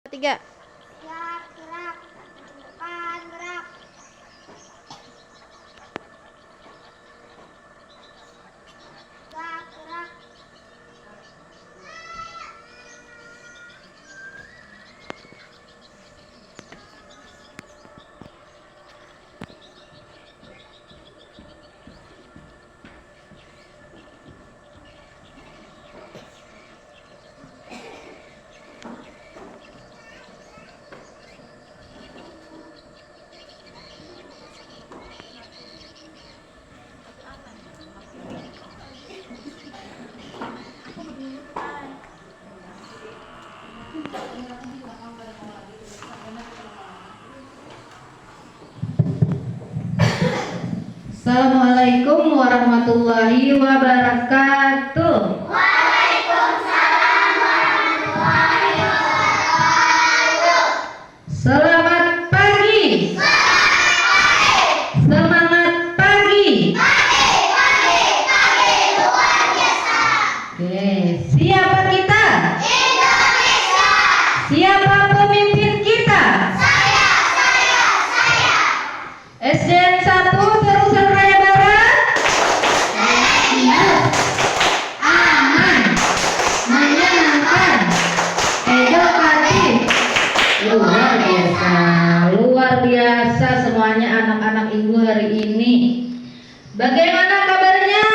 Tiga. Gerak, gerak, depan, gerak. Gerak, gerak. Assalamualaikum warahmatullahi wabarakatuh. Waalaikumsalam warahmatullahi wabarakatuh. Selamat pagi. Semangat pagi. Pagi, luar biasa. Oke, siapa kita? Indonesia. Siapa pemimpin kita? Saya. SDN 1 Terusan Raya Barat. Aman, menyenangkan, edukatif. Luar biasa semuanya anak-anak ibu hari ini. Bagaimana kabarnya?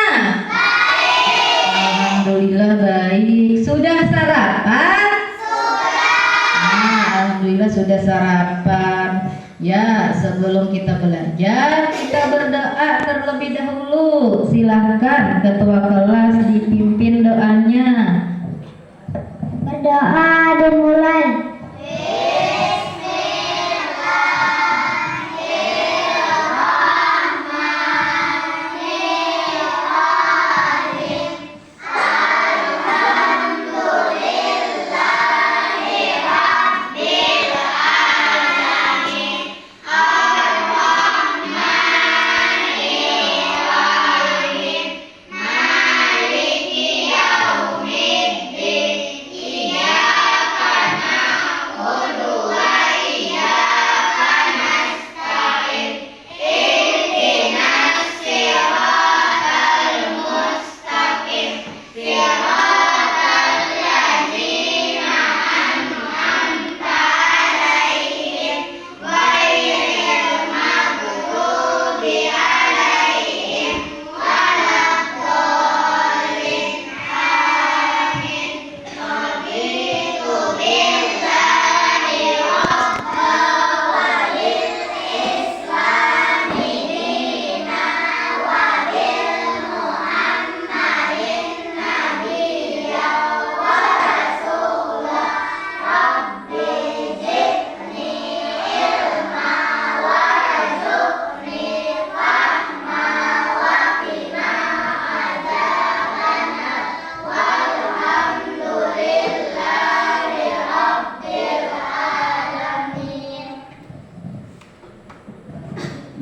Alhamdulillah baik. Sudah sarapan? Alhamdulillah sudah sarapan. Ya, sebelum kita belajar, kita berdoa terlebih dahulu. Silahkan ketua kelas dipimpin doanya. Berdoa dimulai.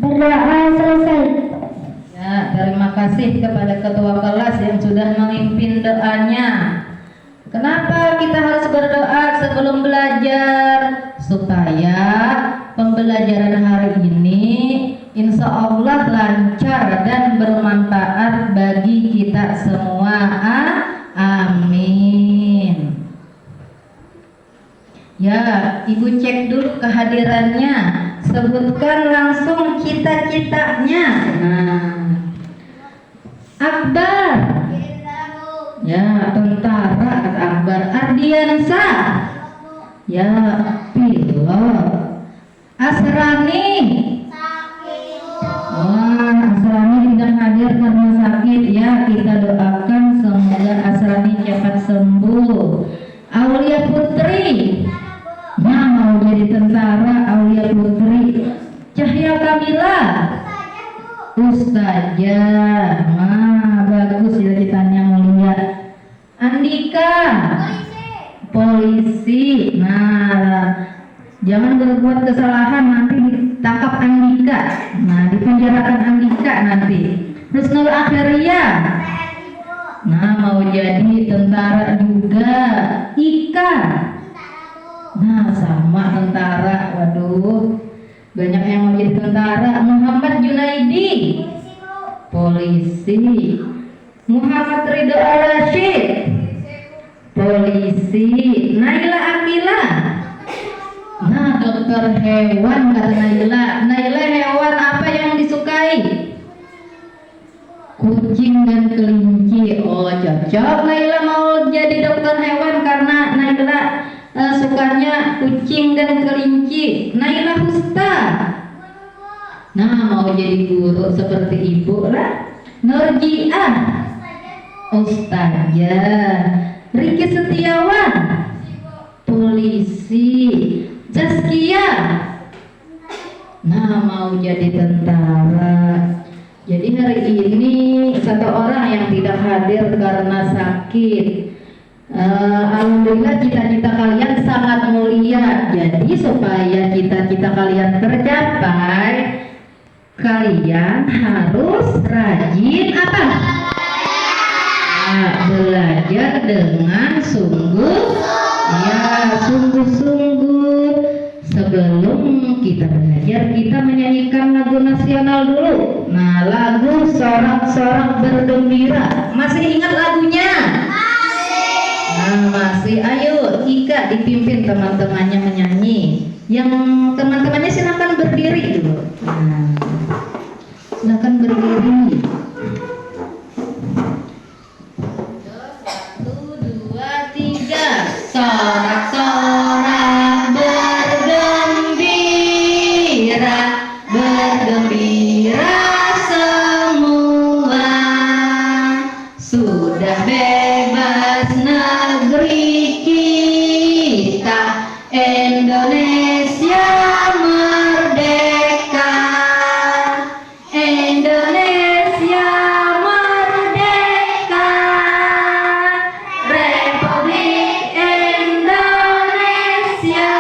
Berdoa selesai. Ya, terima kasih kepada ketua kelas yang sudah memimpin doanya. Kenapa kita harus berdoa sebelum belajar? Supaya pembelajaran hari ini insya Allah lancar dan bermanfaat bagi kita semua. Amin. Ya, ibu cek dulu kehadirannya. Sebutkan langsung cita-citanya. Akbar. Ya, tentara kata Akbar. Ardiansa. Ya, pilot. Asrani. Wah, Asrani tidak hadir karena sakit. Ya, kita doakan semoga Asrani cepat sembuh. Aulia Putri. Nah, mau jadi tentara. Aulia Putri. Cahya Kamila. Ustazah. Nah, bagus cita-citanya mulia. Andika. Polisi. Nah, jangan berbuat kesalahan, nanti ditangkap Andika. Nah, dipenjarakan Andika nanti. Husnul Akhiria. Nah, mau jadi tentara juga. Ika. Nah, sama tentara. Waduh, banyak yang mau jadi tentara. Muhammad Junaidi, polisi. Muhammad Ridho Al-Rashid, polisi. Naila Akila, nah dokter hewan kata Naila. Naila, hewan apa yang disukai? Kucing dan kelinci. Oh, cocok Naila mau jadi dokter hewan karena Naila sukanya kucing dan kelinci. Naila Husta, nah mau jadi guru seperti ibu lah. Nurjiah, ustazah. Riki Setiawan, polisi. Zaskia, nah mau jadi tentara. Jadi hari ini satu orang yang tidak hadir karena sakit. Alhamdulillah cita-cita kalian sangat mulia. Jadi supaya cita-cita kalian tercapai, kalian harus rajin apa? Belajar dengan sungguh-sungguh. Sebelum kita belajar, kita menyanyikan lagu nasional dulu. Nah, lagu Sorak-Sorak Bergembira. Masih ingat lagunya? Nah, masih. Ayo, Ika dipimpin teman-temannya menyanyi. Yang teman-temannya silakan berdiri dulu. Nah, silakan berdiri. 1, 2, 3. Sorak-sorak bergembira, bergembira semua. Sudah bebas negeri kita, Indonesia merdeka. Indonesia merdeka. Republik Indonesia,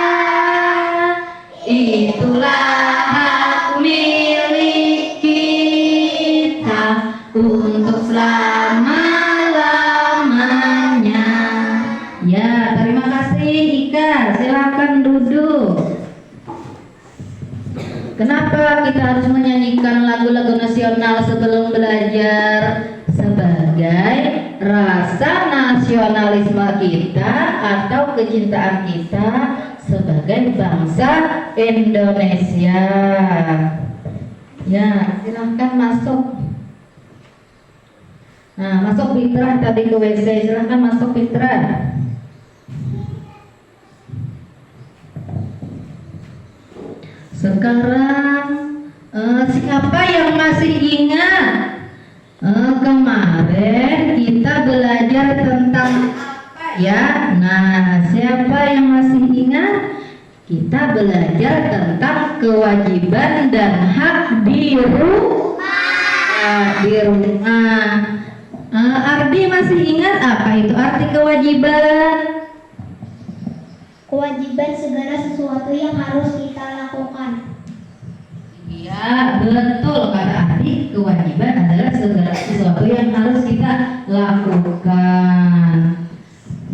itulah hak milik kita untuk selama-lamanya. Ya, terima kasih Ika. Silakan duduk. Kenapa kita harus menyanyikan lagu-lagu nasional sebelum belajar? Sebagai rasa nasionalisme kita atau kecintaan kita sebagai bangsa Indonesia. Ya, silahkan masuk. Nah, masuk Fitra tadi ke WC. Silahkan masuk Fitra. Sekarang siapa yang masih ingat kemarin kita belajar tentang apa ya? Nah, siapa yang masih ingat? Kita belajar tentang kewajiban dan hak di rumah. Ardi masih ingat apa itu arti kewajiban? Kewajiban segala sesuatu yang harus kita lakukan. Iya, betul kata Ardi. Kewajiban adalah segala sesuatu yang harus kita lakukan.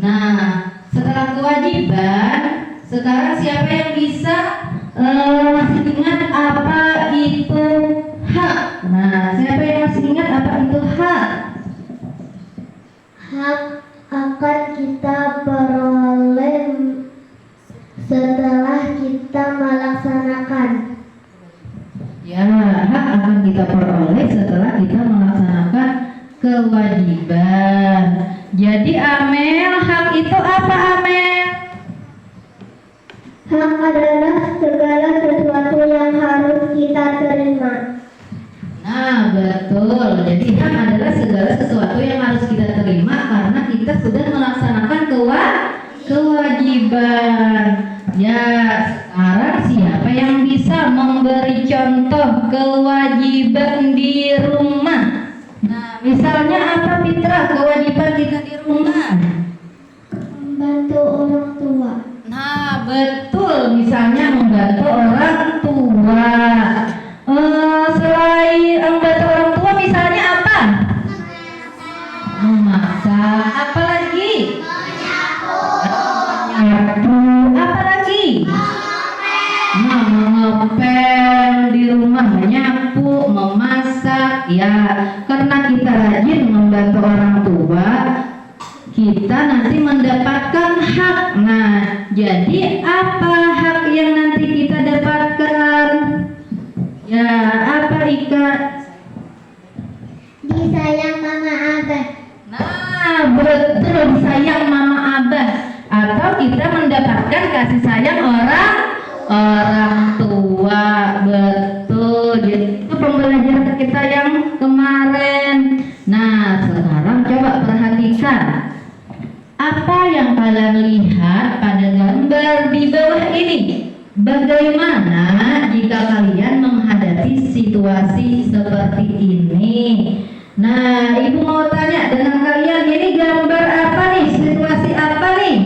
Nah, setelah kewajiban, sekarang siapa yang bisa masih ingat apa itu hak? Nah, siapa yang masih ingat apa itu hak? Hak akan kita peroleh setelah kita melaksanakan. Ya, hak akan kita peroleh setelah kita melaksanakan kewajiban. Jadi Amel, hak itu apa Amel? Hak adalah segala sesuatu yang harus kita terima. Nah, betul. Jadi hak adalah segala sesuatu yang harus kita terima karena kita sudah melaksanakan kewajiban. Ya, sekarang siapa yang bisa memberi contoh kewajiban di rumah? Nah, misalnya apa Fitra kewajiban kita di rumah? Membantu orang tua. Nah, betul. Misalnya membantu orang tua. Selain membantu orang tua, misalnya apa? Memasak. Apa lagi? Menyapu. Apa lagi? Ya, karena kita rajin membantu orang tua, kita nanti mendapatkan hak. Nah, jadi apa hak yang nanti kita dapatkan? Ya, apa Ika? Disayang mama abah. Nah, betul, disayang mama abah. Atau kita mendapatkan kasih sayang orang tua. Betul. Jadi itu pembelajaran kita yang kemarin. Nah, sekarang coba perhatikan apa yang kalian lihat pada gambar di bawah ini. Bagaimana jika kalian menghadapi situasi seperti ini? Nah, ibu mau tanya dengan kalian, ini gambar apa nih? Situasi apa nih?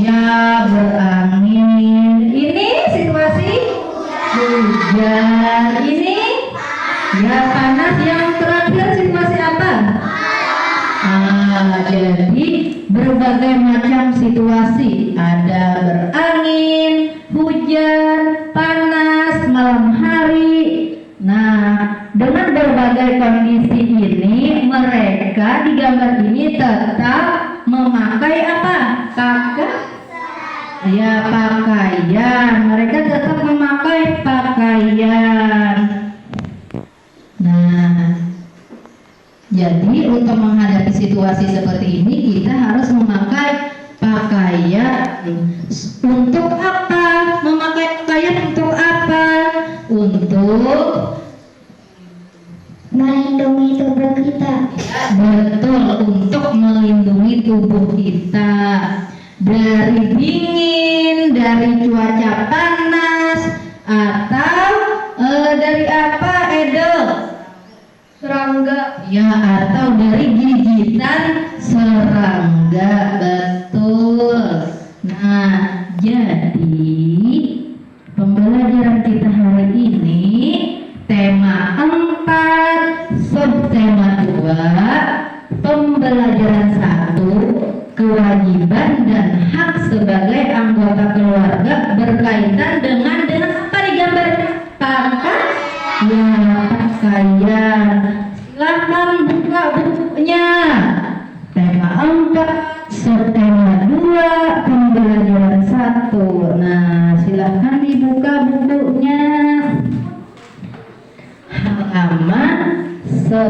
Ya, berangin. Ini situasi hujan. Ini ya panas. Yang terakhir situasi apa? Jadi berbagai macam situasi, ada berangin, hujan, panas, malam hari. Nah, dengan berbagai kondisi ini, mereka di gambar ini tetap memakai apa? Ya, pakaian. Mereka tetap memakai pakaian. Nah, jadi untuk menghadapi situasi seperti ini kita harus memakai pakaian. Untuk apa? Memakai pakaian untuk apa? Untuk Melindungi tubuh kita. betul, untuk melindungi tubuh kita dari dingin, dari cuaca panas, atau dari apa, Edo? Serangga. Ya, atau dari gigitan serangga. Betul. Nah, jadi pembelajaran kita hari ini tema 4, subtema 2, pembelajaran 1, kewajiban dan hak sebagai anggota keluarga berkaitan dengan apa di gambar? Ya, pakaian. Silahkan buka bukunya. Tema 4, subtema 2, pembelajaran 1. Nah, silahkan dibuka bukunya. Halaman 10.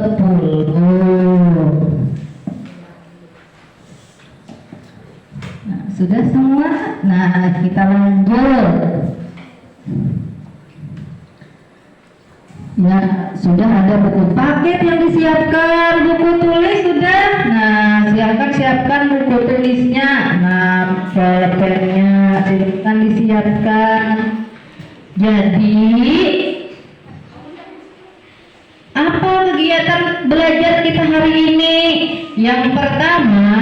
Nah, sudah semua? Nah, kita lanjut. Ya, sudah ada buku paket yang disiapkan, buku tulis sudah. Nah, siapkan buku tulisnya. Nah, pulpennya silakan disiapkan. Jadi, apa kegiatan belajar kita hari ini? Yang pertama,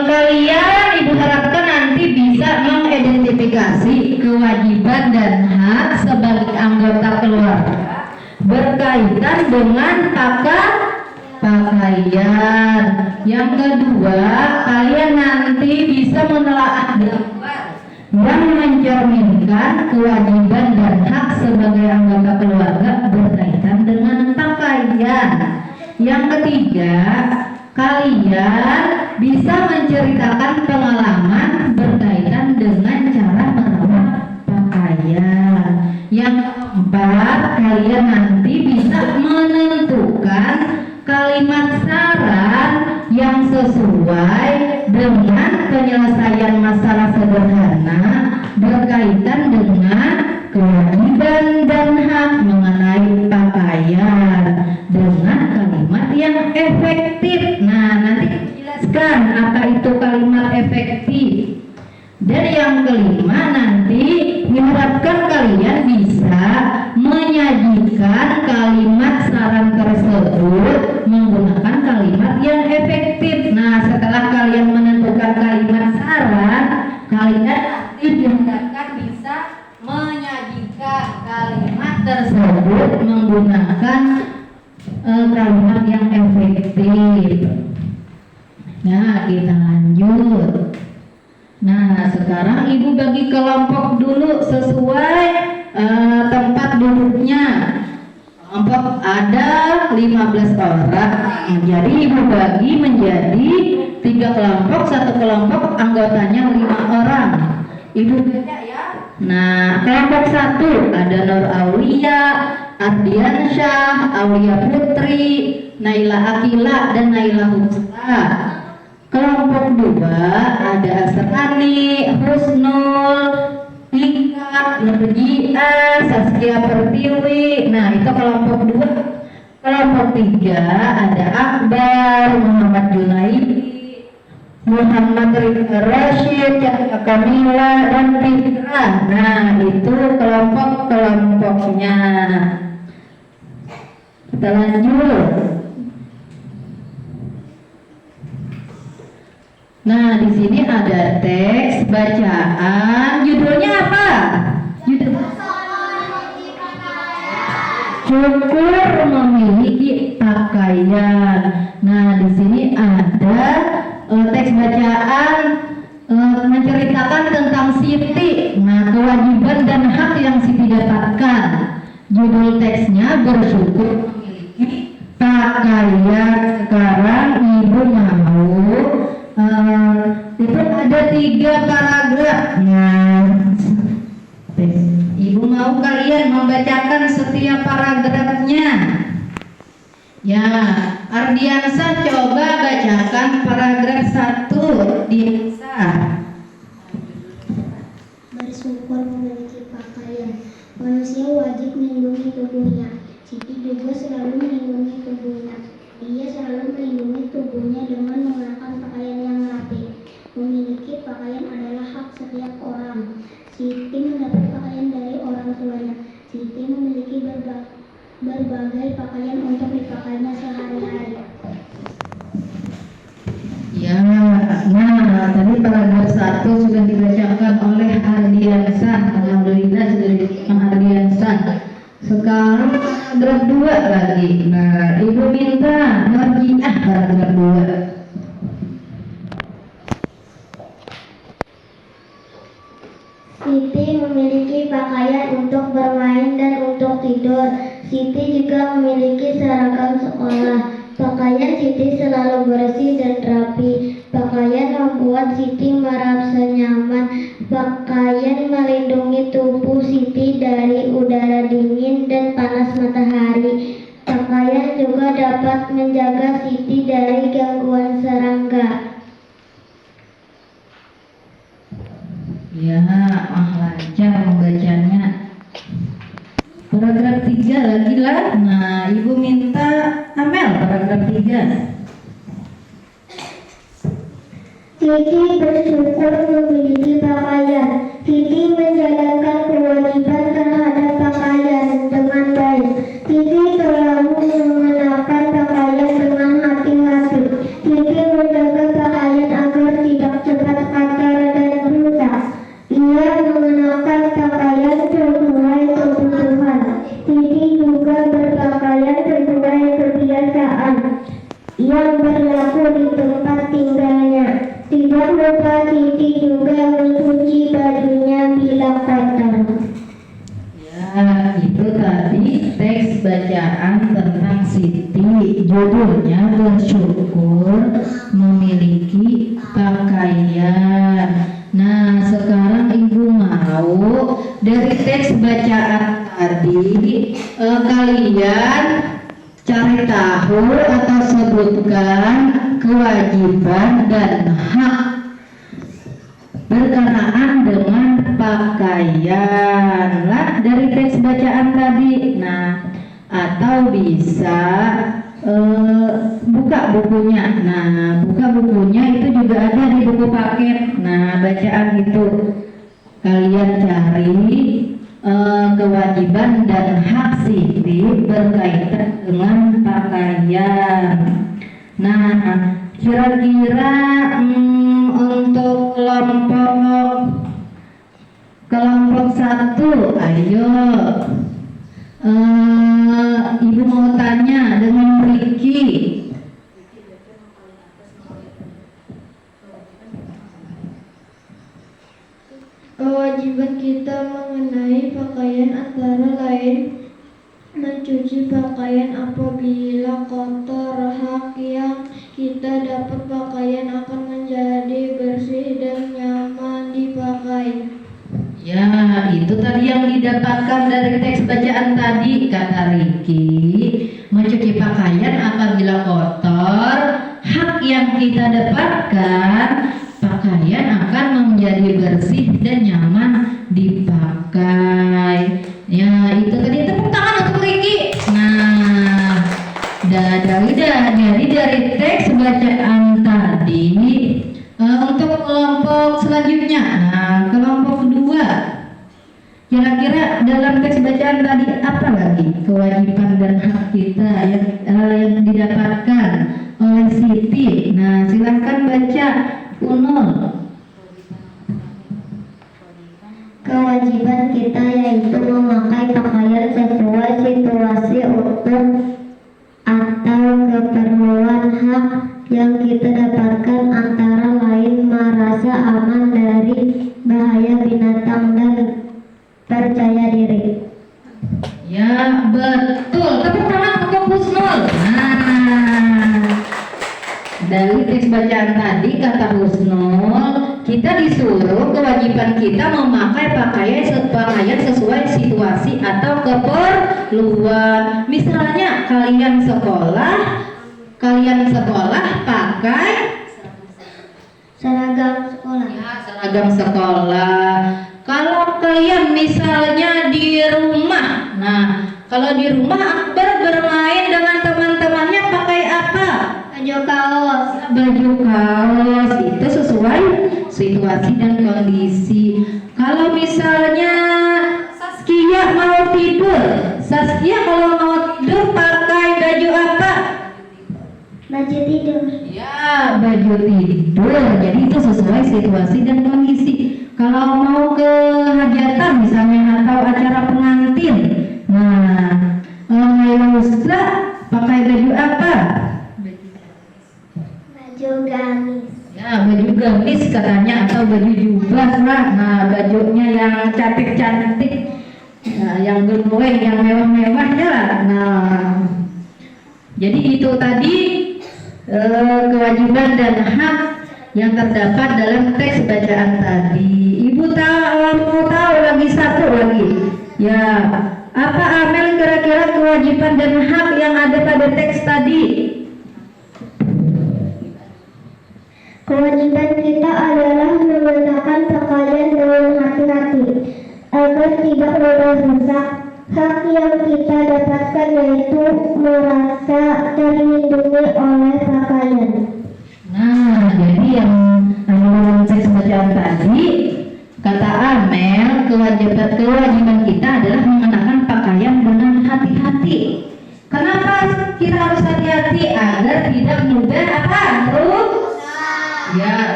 kalian ibu harapkan nanti bisa mengidentifikasi kewajiban dan hak sebagai anggota keluarga berkaitan dengan pakaian. Yang kedua, kalian nanti bisa menelaah gambar yang mencerminkan kewajiban dan hak sebagai anggota keluarga berkaitan dengan pakaian. Yang ketiga, kalian bisa menceritakan pengalaman berkaitan dengan cara merawat pakaian. Yang keempat, kalian nanti bisa menentukan kalimat saran yang sesuai dengan penyelesaian masalah sederhana berkaitan dengan kewajiban dan hak mengenai pakaian dengan kalimat yang efektif. Nah, nanti jelaskan apa itu kalimat efektif. Dan yang kelima, nanti diharapkan kalian bisa menyajikan kalimat saran tersebut menggunakan kalimat yang efektif. Nah, setelah kalian menentukan kalimat saran, kalian nanti diharapkan bisa menyajikan kalimat tersebut menggunakan kalimat yang efektif. Nah, kita lanjut. Nah, sekarang ibu bagi kelompok dulu sesuai tempat duduknya. kelompok ada 15 orang. Jadi ibu bagi menjadi 3 kelompok, satu kelompok anggotanya 5 orang. Ibu baca ya. Nah, kelompok 1 ada Nur Aulia, Ardiansyah, Aulia Putri, Naila Akila, dan Naila Husna. Kelompok 2 ada Asrani, Husnul, Ika, Nurjia, Saskia Pertiwi. Nah, itu kelompok 2. Kelompok 3 ada Akbar, Muhammad Junaidi, Muhammad Ridha Rashid, Cahaya Kamila, dan Fitra. Nah, itu kelompok-kelompoknya. Kita lanjut. Nah, di sini ada teks bacaan. Judulnya apa? Judul Syukur memiliki pakaian. Nah, di sini ada teks bacaan menceritakan tentang Siti. Nah, kewajiban dan hak yang Siti dapatkan. Judul teksnya bersyukur memiliki pakaian. Sekarang ibu mau itu ada 3 paragraf. Nah, ibu mau kalian membacakan setiap paragrafnya. Ya, Ardiansyah coba bacakan paragraf 1. Diansyah. Bersyukur memiliki pakaian. Manusia wajib melindungi tubuhnya. Siti juga selalu melindungi tubuhnya. Ia selalu melindungi tubuhnya dengan mengenakan pakaian yang rapi. Memiliki pakaian adalah hak setiap orang. Siti mendapat pakaian dari orang tuanya. Siti memiliki berbagai pakaian untuk dipakainya sehari-hari. Ya, nah tadi paragraf 1 sudah dibacakan oleh Ardiansyah. Alhamdulillah sudah dibacakan Ardiansyah. Sekarang paragraf 2 lagi. Nah, ibu minta Nurjia paragraf 2. Siti memiliki pakaian untuk bermain dan untuk tidur. Siti juga memiliki seragam sekolah. Pakaian Siti selalu bersih dan rapi. Pakaian membuat Siti merasa nyaman. Pakaian melindungi tubuh Siti dari udara dingin dan panas matahari. Pakaian juga dapat menjaga Siti dari gangguan serangga. Ya, lancar membacanya. Paragraf 3 lagi lah. Nah, ibu minta Amel paragraf 3. Siti bersyukur memiliki pakaian. Siti menjalankan kewajiban terhadap pakaian dengan baik. Siti selalu mengenakan pakaian dengan hati-hati. Siti menjaga pakaian agar tidak cepat kotor dan rusak. Ia mengenakan pakaian sesuai kebutuhan. Siti juga berpakaian sesuai kebiasaan yang berlaku di tempat tinggalnya. Tidak lupa Siti juga mencuci bajunya bila kotor. Ya, itu tadi teks bacaan tentang Siti. Judulnya bersyukur memiliki pakaian. Nah, sekarang ibu mau dari teks bacaan tadi kalian cari tahu atau sebutkan kewajiban dan hak berkenaan dengan pakaian lah dari teks bacaan tadi. Nah, atau bisa buka bukunya. Nah, buka bukunya itu juga ada di buku paket. Nah, bacaan itu kalian cari kewajiban dan hak Siti berkaitan dengan pakaian. Nah, kira-kira untuk kelompok 1, ayo ibu mau tanya dengan Ricky. Kewajiban kita mengenai pakaian antara lain mencuci pakaian apabila kotor. Hak yang kita dapat pakaian akan menjadi bersih dan nyaman dipakai. Ya, itu tadi yang didapatkan dari teks bacaan tadi, kata Riki. Mencuci pakaian apabila kotor, hak yang kita dapatkan, pakaian akan menjadi bersih dan nyaman dipakai. Ya, itu tadi, tepuk tangan untuk Riki. Nah, jadi dari teks bacaan tadi, untuk kelompok selanjutnya, nah kelompok kedua, kira-kira dalam teks bacaan tadi apa lagi kewajiban dan hak kita yang didapatkan oleh Siti? Nah, silahkan baca Unul. Kewajiban kita yaitu memakai pakaian sesuai situasi untuk atau keperluan. Hak yang kita dapatkan antara lain merasa aman dari bahaya binatang dan percaya diri. Ya, betul. Tepuk tangan untuk Husnul. Nah, dari teks bacaan tadi kata Husnul, kita disuruh kewajiban kita memakai pakaian sesuai situasi atau keperluan. Misalnya kalian sekolah pakai Seragam sekolah. ya, seragam sekolah. Kalau kalian misalnya di rumah, nah kalau di rumah Akbar bermain dengan teman-temannya pakai apa? Baju kaos. Baju kaos, itu sesuai situasi dan kondisi. Kalau misalnya Saskia mau tidur, Saskia kalau mau tidur pakai baju apa? Baju tidur. Ya, baju tidur. Jadi itu sesuai situasi dan kondisi. Kalau mau ke hajatan misalnya atau acara pengantin, nah Naila Usra pakai baju apa? Baju gamis. Ya, baju gamis katanya atau baju jubah lah. Nah, bajunya yang cantik-cantik, nah, yang gemulai, yang mewah-mewahnya lah. Nah, jadi itu tadi kewajiban dan hak yang terdapat dalam teks bacaan tadi. Ibu mau tahu lagi satu lagi? Ya, apa Amel kira-kira kewajiban dan hak yang ada pada teks tadi? Kewajiban kita adalah menggunakan pakaian dengan hati-hati agar tidak mudah rusak. Hak yang kita dapatkan yaitu merasa terlindungi oleh pakaian. Nah, jadi yang dalam teks bacaan tadi kata Amel, kewajiban kita adalah mengenakan pakaian dengan hati-hati. Kenapa kita harus hati-hati? Agar tidak mudah apa?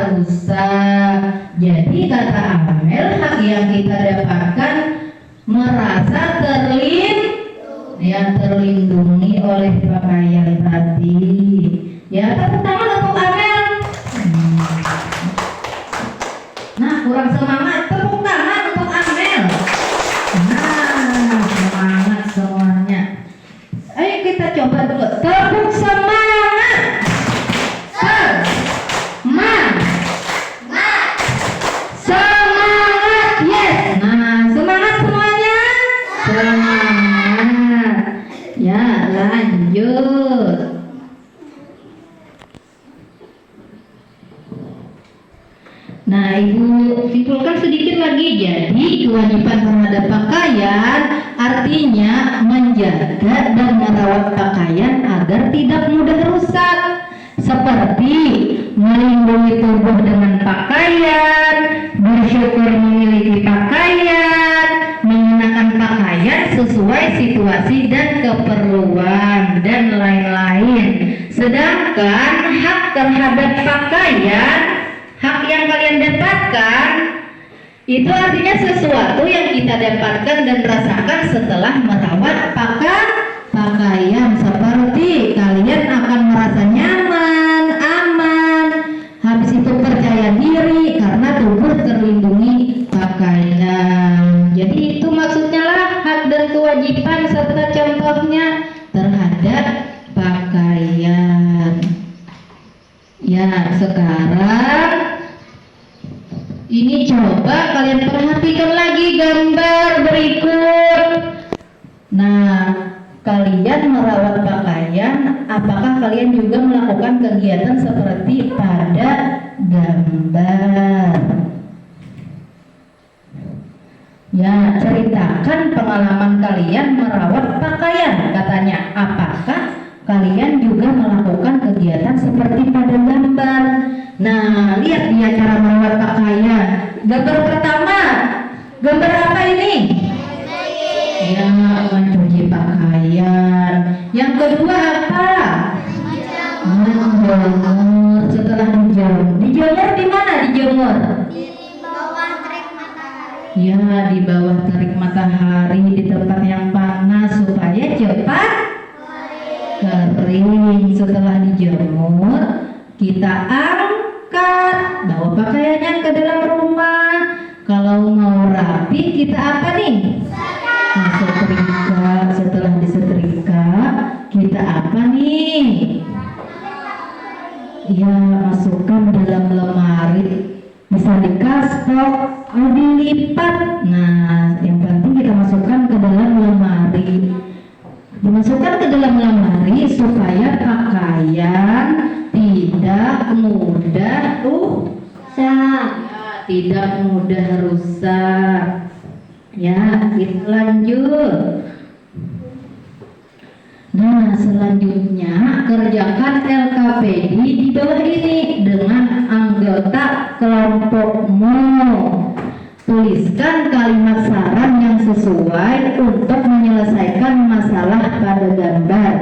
Rusak. Jadi kata Amel, hak yang kita dapatkan merasa terlindungi oleh pakaian tadi. Ya, tepuk tangan untuk Amel. Nah, kurang semangat, tepuk tangan untuk Amel. Nah, semangat semuanya. Ayo kita coba dulu. Tepuk semangat. Semangat, yes. Nah, semangat semuanya. Semangat. Ya, lanjut. Nah, Ibu simpulkan sedikit lagi. Jadi, kewajiban terhadap pakaian artinya menjaga dan merawat pakaian agar tidak mudah rusak. Seperti melindungi tubuh dengan pakaian, bersyukur memiliki pakaian, mengenakan pakaian sesuai situasi dan keperluan, dan lain-lain. Sedangkan hak terhadap pakaian, hak yang kalian dapatkan, itu artinya sesuatu yang kita dapatkan dan rasakan setelah merawat pakaian. Seperti kalian akan merasa nyaman, aman, habis itu percaya diri karena tubuh terlindungi pakaian. Jadi itu maksudnya lah hak dan kewajiban serta contoh coba kalian perhatikan lagi gambar berikut. Nah, kalian merawat pakaian, apakah kalian juga melakukan kegiatan seperti pada gambar? Ya, ceritakan pengalaman kalian merawat pakaian. Katanya, apakah kalian juga melakukan kegiatan seperti pada gambar? Nah, lihat dia cara merawat pakaian. Gambar pertama, gambar apa ini? Ya, mencuci pakaian. Yang kedua apa? Menjemur. Setelah dijemur di mana dijemur? Ya, di bawah terik matahari di tempat yang panas supaya cepat kering. Setelah dijemur, kita angkat, bawa pakaiannya ke dalam rumah. Kalau mau rapi, kita apa nih? Nah, setrika. Setelah disetrika, kita apa nih? Ya, masukkan dalam lemari. Bisa dikastok atau dilipat. Nah, yang penting kita masukkan ke dalam lemari. Dimasukkan ke dalam lemari supaya pakaian tidak mudah rusak. Tidak mudah rusak. Ya, kita lanjut. Nah, selanjutnya kerjakan LKPD di bawah ini dengan anggota kelompokmu. Tuliskan kalimat saran yang sesuai untuk menyelesaikan masalah pada gambar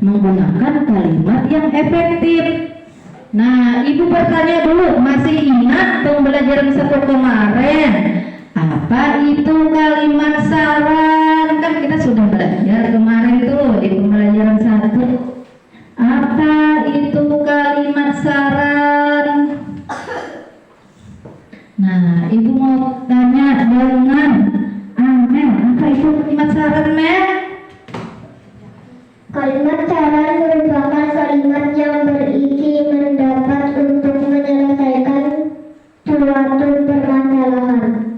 menggunakan kalimat yang efektif. Nah, ibu bertanya dulu, masih ingat pembelajaran 1 kemarin? Apa itu kalimat saran? Kan kita sudah belajar kemarin tuh di pembelajaran 1. Apa itu kalimat saran? Nah, ibu mau tanya dengan Amel, apa itu kalimat saran, Mel? Kalimat saran merupakan kalimat yang berisi pendapat untuk menyelesaikan suatu permasalahan.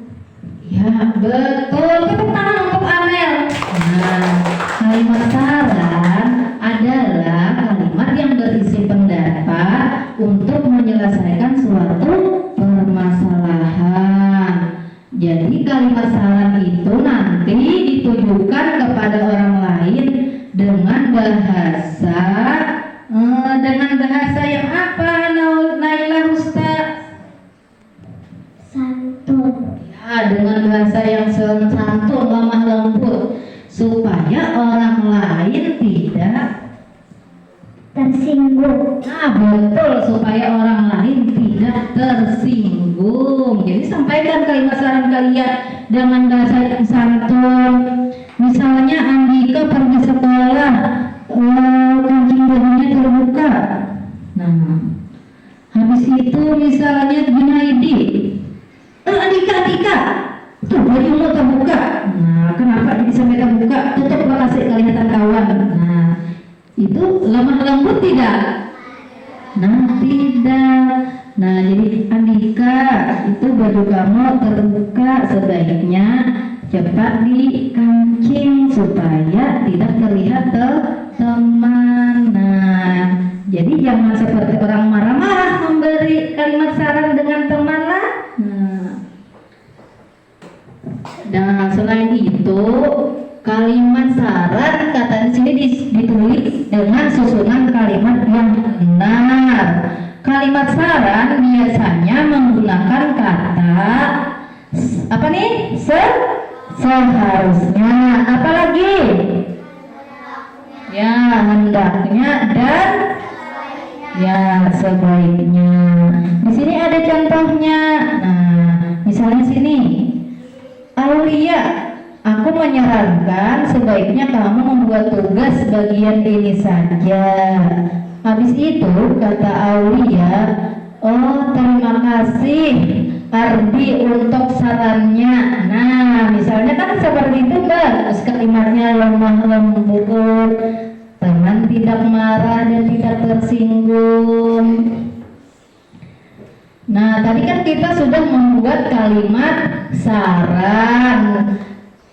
Ya, betul. Tepuk tangan untuk Amel. Nah, kalimat saran adalah kalimat yang berisi pendapat untuk menyelesaikan suatu permasalahan. Jadi kalimat saran itu nanti ditujukan kepada orang lain dengan bahasa yang apa, Naila Ustaz? Santun. Ya, dengan bahasa yang santun, lemah lembut, supaya orang lain tidak tersinggung. Nah, betul, supaya orang lain tidak tersinggung. Jadi sampaikan kalimat saran kalian dengan bahasa yang santun. Misalnya Andika pergi sekolah, kancing bajunya terbuka. Nah, habis itu misalnya Junaidi, Andika, tuh bajumu terbuka. Nah, kenapa jadi sampai terbuka? Tutup, kasih kelihatan kawan. Nah, itu lemah lembut tidak? Nah, tidak. Nah, jadi Andika, itu baju kamu terbuka, sebaiknya cepat dikancing supaya tidak terlihat teman. Nah, jadi jangan seperti orang marah-marah memberi kalimat saran dengan teman lah. Dan selain itu, kalimat saran kata di sini ditulis dengan susunan kalimat yang benar. Kalimat saran biasanya menggunakan kata apa nih? Seharusnya. Apalagi? Ya, hendaknya dan ya, sebaiknya. Di sini ada contohnya. Nah, misalnya sini, Aulia, aku menyarankan sebaiknya kamu membuat tugas bagian ini saja. Habis itu kata Aulia, oh terima kasih Ardi untuk sarannya. Nah, misalnya kan seperti itu, bagus kalimatnya, lemah lembut, teman tidak marah dan tidak tersinggung. Nah, tadi kan kita sudah membuat kalimat saran.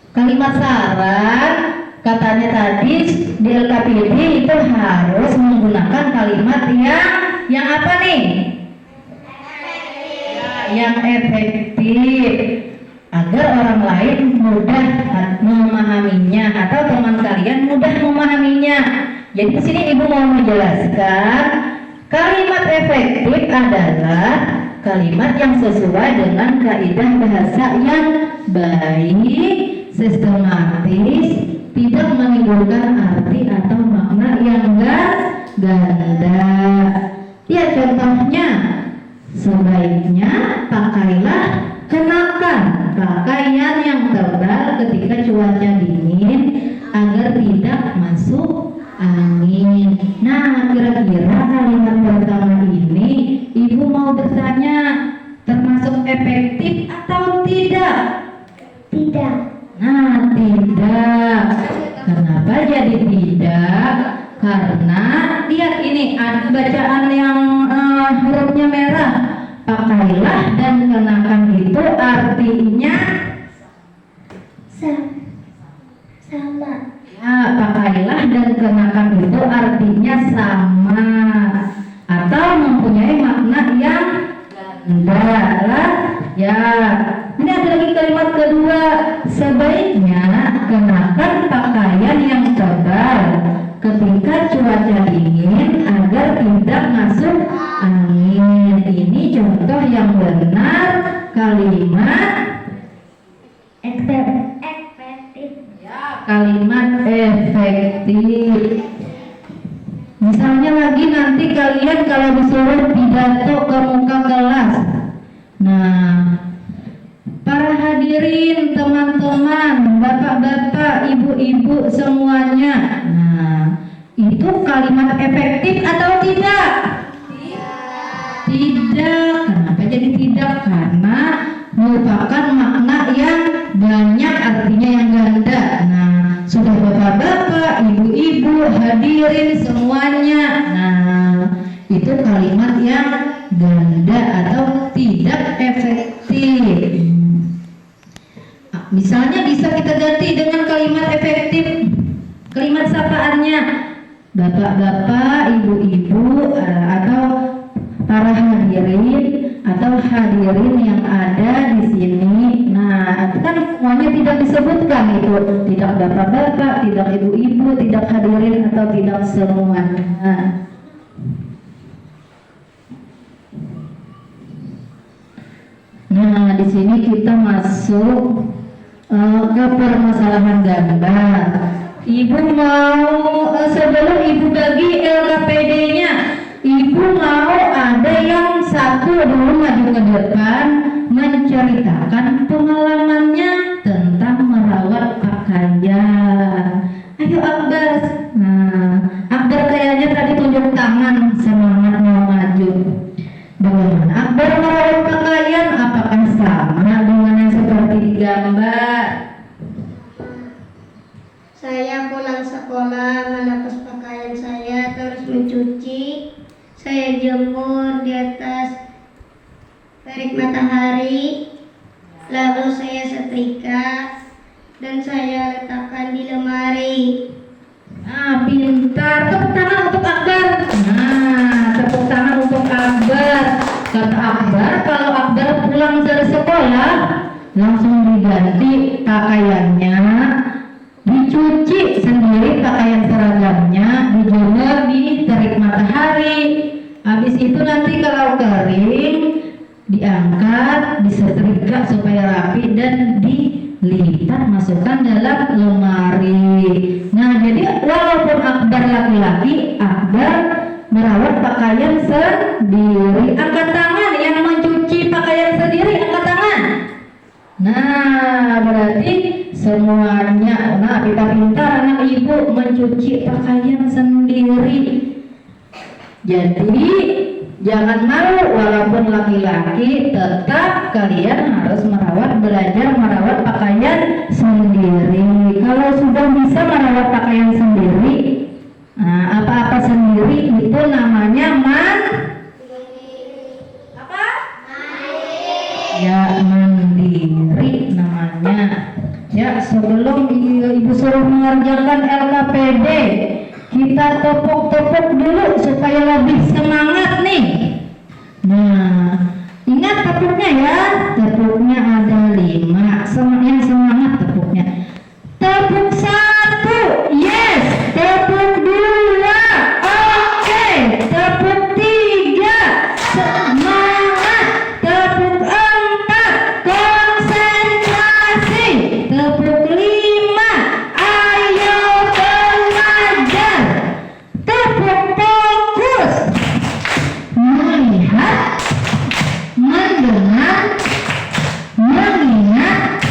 Kalimat saran katanya tadi di LKPD itu harus menggunakan kalimat yang apa nih? Yang efektif agar orang lain mudah memahaminya atau teman kalian mudah memahaminya. Jadi di sini Ibu mau menjelaskan kalimat efektif adalah kalimat yang sesuai dengan kaidah bahasa yang baik, sistematis, tidak menimbulkan arti atau makna yang ganda. Ya, contohnya sebaiknya pakailah kenakan pakaian yang tebal ketika cuaca dingin agar tidak masuk angin. Nah, kira-kira kalimat pertama ini Ibu mau bertanya termasuk efektif atau tidak? Tidak. Nah, tidak. Kenapa jadi tidak? Karena lihat ini ada bacaan yang hurufnya merah. Pakailah dan kenakan itu artinya Sama. ya, pakailah dan kenakan itu artinya sama atau mempunyai makna yang ganda lah. Ya, ini ada lagi kalimat kedua, sebaiknya kenakan pakaian yang tebal ketika cuaca dingin agar tidak masuk angin. Ini contoh yang benar kalimat Efektif. ya, kalimat efektif. Misalnya lagi nanti kalian kalau disuruh pidato ke muka kelas. Nah, para hadirin, teman-teman, bapak-bapak, ibu-ibu semuanya. Nah, itu kalimat efektif atau tidak? Tidak. Kenapa jadi tidak? Karena merupakan makna yang banyak, artinya yang ganda. Nah, sudah bapak-bapak, ibu-ibu, hadirin semuanya. Nah, itu kalimat yang ganda atau tidak efektif. Misalnya bisa kita ganti dengan kalimat efektif. Kalimat sapaannya bapak-bapak, ibu-ibu, atau para hadirin atau hadirin yang ada di sini. Nah, kan semuanya tidak disebutkan itu, tidak bapak-bapak, tidak ibu-ibu, tidak hadirin atau tidak semuanya. Nah, di sini kita masuk ke permasalahan gambar. Ibu mau sebelum Ibu bagi LKPD-nya, Ibu mau ada yang satu dulu maju ke depan menceritakan pengalamannya tentang merawat pakaian. Ayo Akbar. Nah, Akbar kayaknya tadi tunjuk tangan, semangat mau maju. Bagaimana Akbar merawat pakaian? Apakah sama dengan yang seperti di gambar? Saya pulang sekolah melepas pakaian saya, terus mencuci. Saya jemur di atas terik matahari, lalu saya setrika dan saya letakkan di lemari. Nah, pintar. Tepuk tangan untuk Akbar. Nah, tepuk tangan untuk Akbar. Kata Akbar, kalau Akbar pulang dari sekolah langsung diganti pakaiannya, dicuci sendiri pakaian seragamnya, dijemur di terik matahari. Habis itu nanti kalau kering diangkat, disetrika supaya rapi dan dilipat masukkan dalam lemari. Nah, jadi walaupun Akbar laki-laki, Akbar merawat pakaian sendiri. Angkat tangan yang mencuci pakaian sendiri, angkat tangan. Nah, berarti semuanya. Nah, kita pintar anak ibu mencuci pakaian sendiri. Jadi jangan malu, walaupun laki-laki tetap kalian harus belajar merawat pakaian sendiri. Kalau sudah bisa merawat pakaian sendiri, nah, apa-apa sendiri itu namanya sebelum ibu suruh mengerjakan LKPD, kita tepuk-tepuk dulu supaya lebih semangat nih. Nah, ingat tepuknya ya, tepuknya ada 5. Yang semangat tepuknya. Tepuk 1, yes. Tepuk 2, oke. Tepuk 3, semangat. Tepuk 4, konsentrasi. Tepuk 5, ayo belajar. Tepuk fokus, melihat, mendengar, mengingat,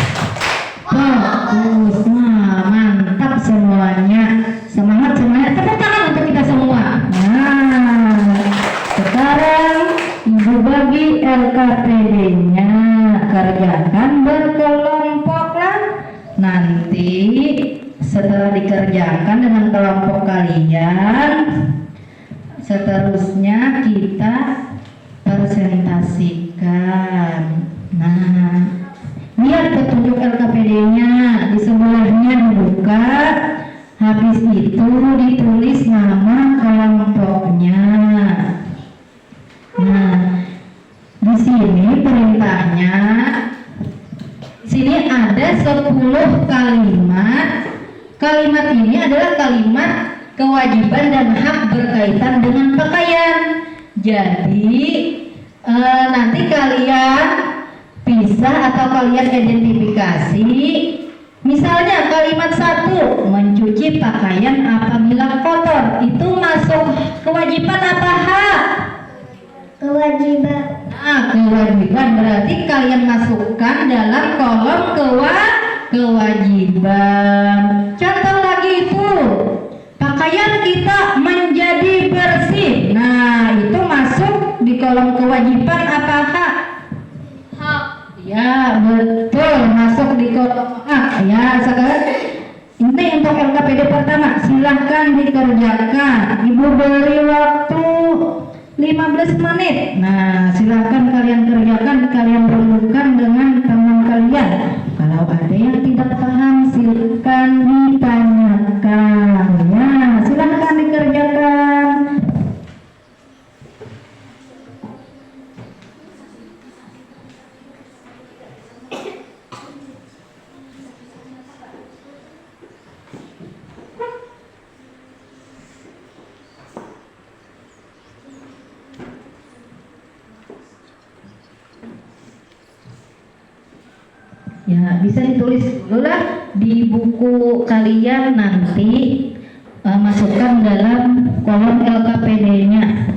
fokus. Nah, mantap semuanya. Semangat, semangat. Tepuk tangan untuk kita semua. Nah, sekarang ibu bagi LKPD-nya. Kerjakan berkelompoklah. Nanti setelah dikerjakan dengan kelompok kalian, seterusnya kita presentasikan. Nah, lihat petunjuk LKPD-nya, di sebelahnya dibuka, habis itu ditulis nama kelompoknya. Nah, di sini perintahnya, sini ada 10 kalimat. Kalimat ini adalah kalimat kewajiban dan hak berkaitan dengan pakaian. Jadi nanti kalian pisah atau kalian identifikasi. Misalnya kalimat 1, mencuci pakaian apabila kotor, itu masuk kewajiban apa hak? Kewajiban. Nah, kewajiban berarti kalian masukkan dalam kolom kewajiban. Contoh lagi itu, pakaian kita menjadi bersih. Nah, itu masuk di kolom kewajiban apa hak? Hak. Ya, betul, masuk di kolom hak. Ya, sekarang ini untuk LKPD pertama, silahkan dikerjakan. Ibu beri waktu 15 menit. Nah, silahkan kalian kerjakan, kalian renungkan dengan teman kalian. Kalau ada yang tidak paham, silahkan ditanyakan. Ya, silahkan dikerjakan. Ya, bisa ditulis dulu lah di buku kalian nanti, masukkan dalam kolom LKPD-nya.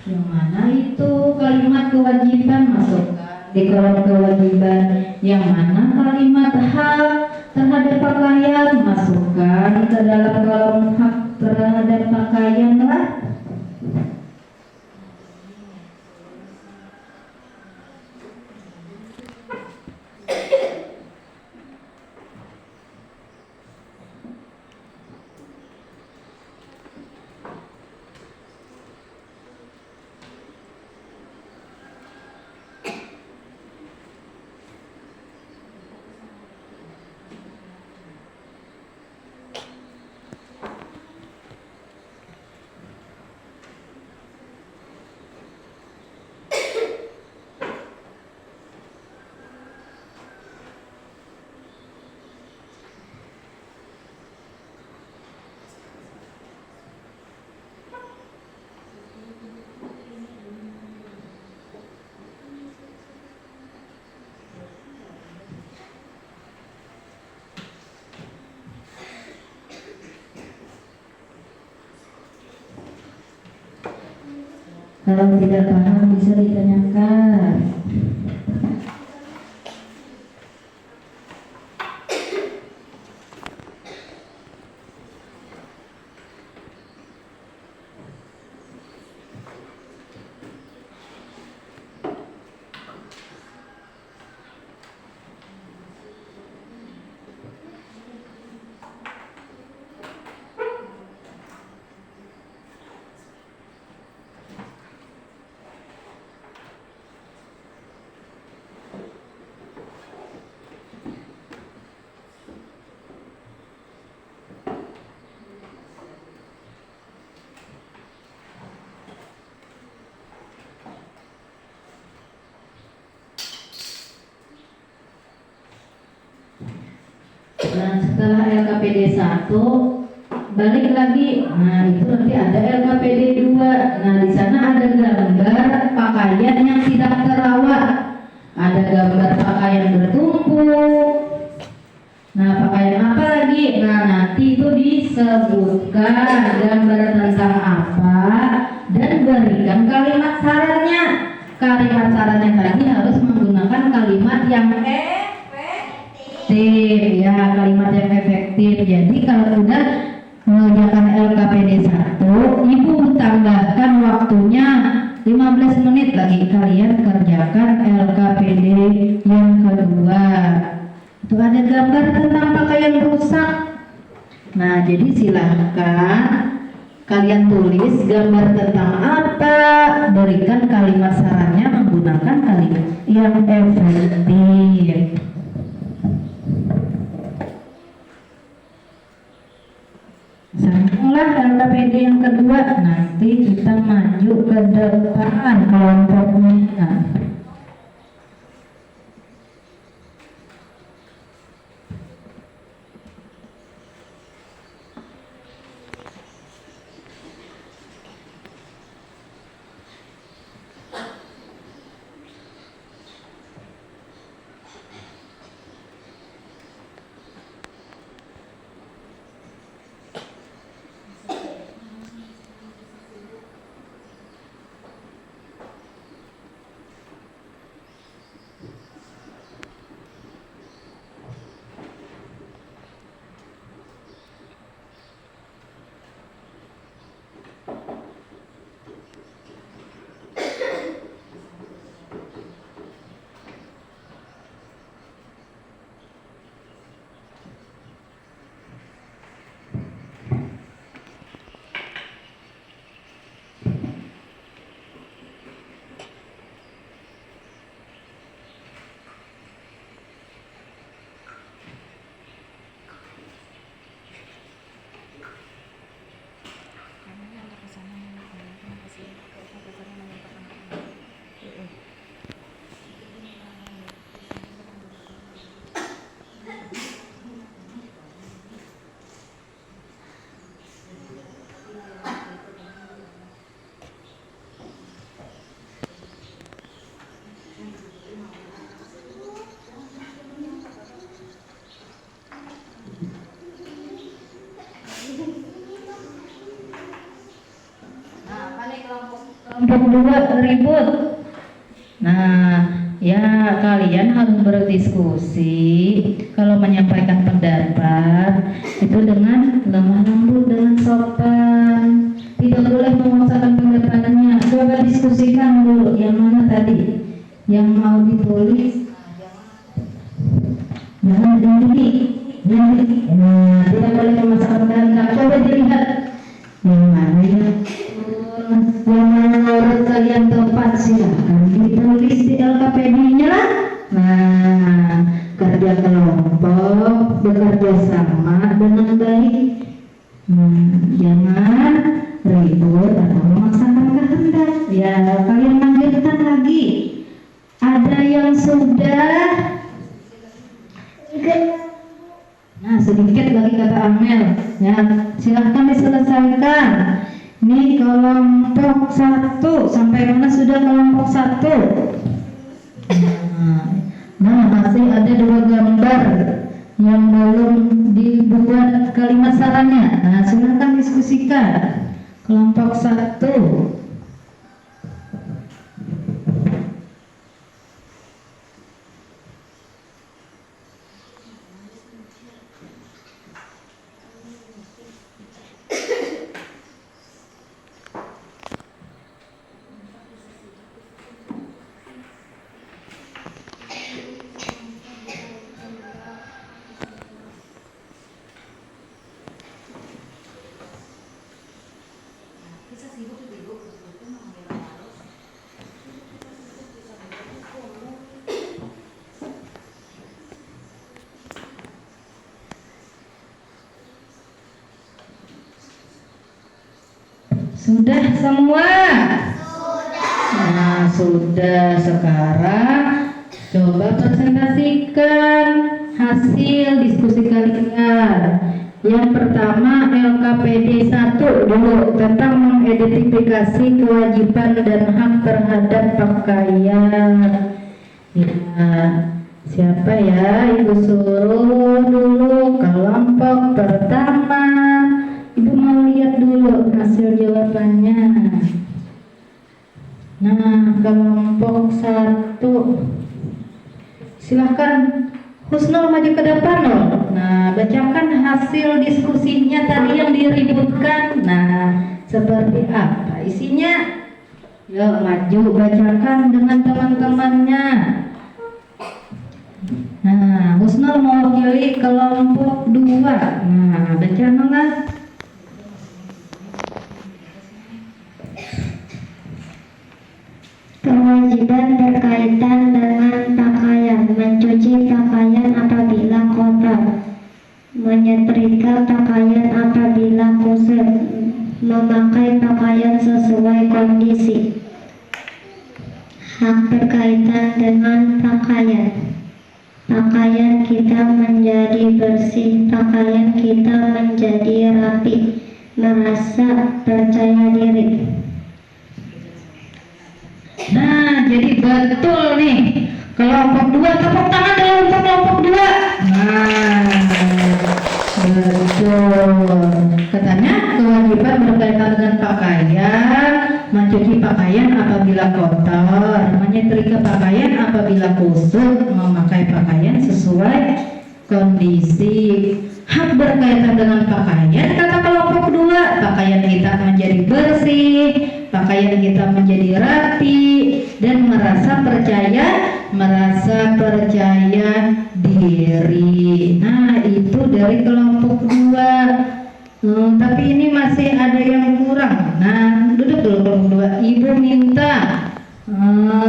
Yang mana itu kalimat kewajiban, masukkan di kolom kewajiban. Yang mana kalimat hak terhadap pakaian, masukkan ke dalam kolom hak terhadap pakaian lah. Kalau tidak paham bisa ditanyakan. Nah, setelah LKPD 1 balik lagi. Nah, itu nanti ada LKPD 2. Nah, di sana ada gambar pakaian yang tidak terawat. Ada gambar pakaian bertumpuk. Nah, pakaian apa lagi? Nah, nanti itu disebutkan gambar tentang apa dan berikan kalimat sarannya. Kalimat sarannya tadi harus menggunakan kalimat yang ya, kalimat yang efektif. Jadi kalau udah mengerjakan LKPD 1, Ibu tambahkan waktunya 15 menit lagi kalian kerjakan LKPD yang kedua. Itu ada gambar tentang pakaian rusak. Nah, jadi silahkan kalian tulis gambar tentang apa, berikan kalimat sarannya menggunakan kalimat yang efektif. Sambunglah LKPD yang kedua, nanti kita maju ke depan kelompoknya. Kelompok 2 ribut. Nah, ya kalian harus berdiskusi. Kalau menyampaikan pendapat itu dengan lemah lembut, dengan sopan. Tidak boleh memaksakan pendapatnya. Coba diskusikan dulu yang mana tadi yang mau ditulis. Jangan ini. Nah, tidak boleh memaksakan pendapat. Coba dilihat yang mana ya. Yang menurut kalian tepat silahkan ditulis di LKPD-nya lah. Nah, kerja kelompok, bekerja sama dengan baik. Jangan ribut atau memaksakan kehendak. Ya, kalian lanjutkan lagi. Ada yang sudah? Nah, sedikit lagi kata Amel. Ya, silahkan diselesaikan. Ini kelompok 1, sampai mana sudah kelompok 1? Nah, masih ada 2 gambar yang belum dibuat kalimat sarannya. Nah, silakan diskusikan. Kelompok 1. Sudah semua? Nah, sudah. Sekarang coba presentasikan hasil diskusi kalian. Yang pertama LKPD 1 dulu tentang mengidentifikasi kewajiban dan hak terhadap pakaian. Ya, siapa ya? Ibu suruh dulu kelompok pertama. Ibu mau lihat dulu hasil jawabannya. Nah, kelompok 1. Silahkan Husnul maju ke depan loh. Nah, bacakan hasil diskusinya tadi yang diributkan. Nah, seperti apa isinya? Yuk maju bacakan dengan teman-temannya. Nah, Husnul mewakili kelompok 2. Nah, bacakanlah. Kewajiban berkaitan dengan pakaian: mencuci pakaian apabila kotor, menyetrika pakaian apabila kusut, memakai pakaian sesuai kondisi. Hak berkaitan dengan pakaian: pakaian kita menjadi bersih, pakaian kita menjadi rapi, merasa percaya diri. Nah, jadi betul nih. Kelompok 2, tepuk tangan dulu untuk kelompok 2. Nah, betul. Katanya kewajiban berkaitan dengan pakaian, mencuci pakaian apabila kotor, menyetrika pakaian apabila kusut, memakai pakaian sesuai kondisi. Hak berkaitan dengan pakaian, kata kelompok 2, pakaian kita menjadi bersih, pakaian kita menjadi rapi, dan merasa percaya diri. Nah, itu dari kelompok 2. Tapi ini masih ada yang kurang. Nah, duduk dulu kelompok 2. Ibu minta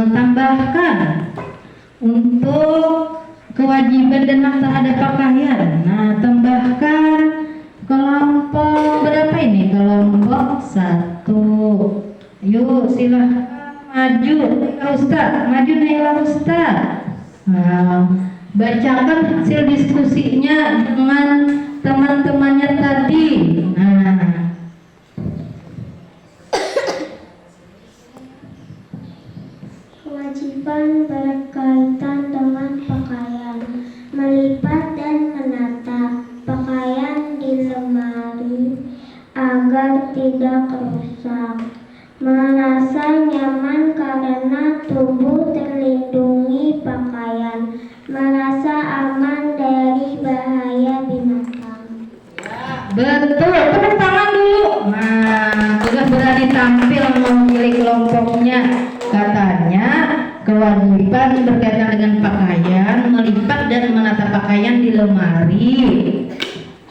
tambahkan untuk kewajiban dan hak terhadap pakaian. Nah, tambahkan kelompok berapa ini? Kelompok 1. Yuk silahkan maju Ustaz, maju Naila Ustaz. Nah, bacakan hasil diskusinya dengan teman-temannya tadi. Nah, kewajiban berkaitan dengan pakaian: melipat dan menata pakaian di lemari agar tidak rusak, merasa nyaman karena tubuh terlindungi pakaian, merasa aman dari bahaya binatang. betul, tepuk tangan dulu. Nah, sudah berani tampil mewakili kelompoknya. Katanya kewajiban berkaitan dengan pakaian, melipat dan menata pakaian di lemari,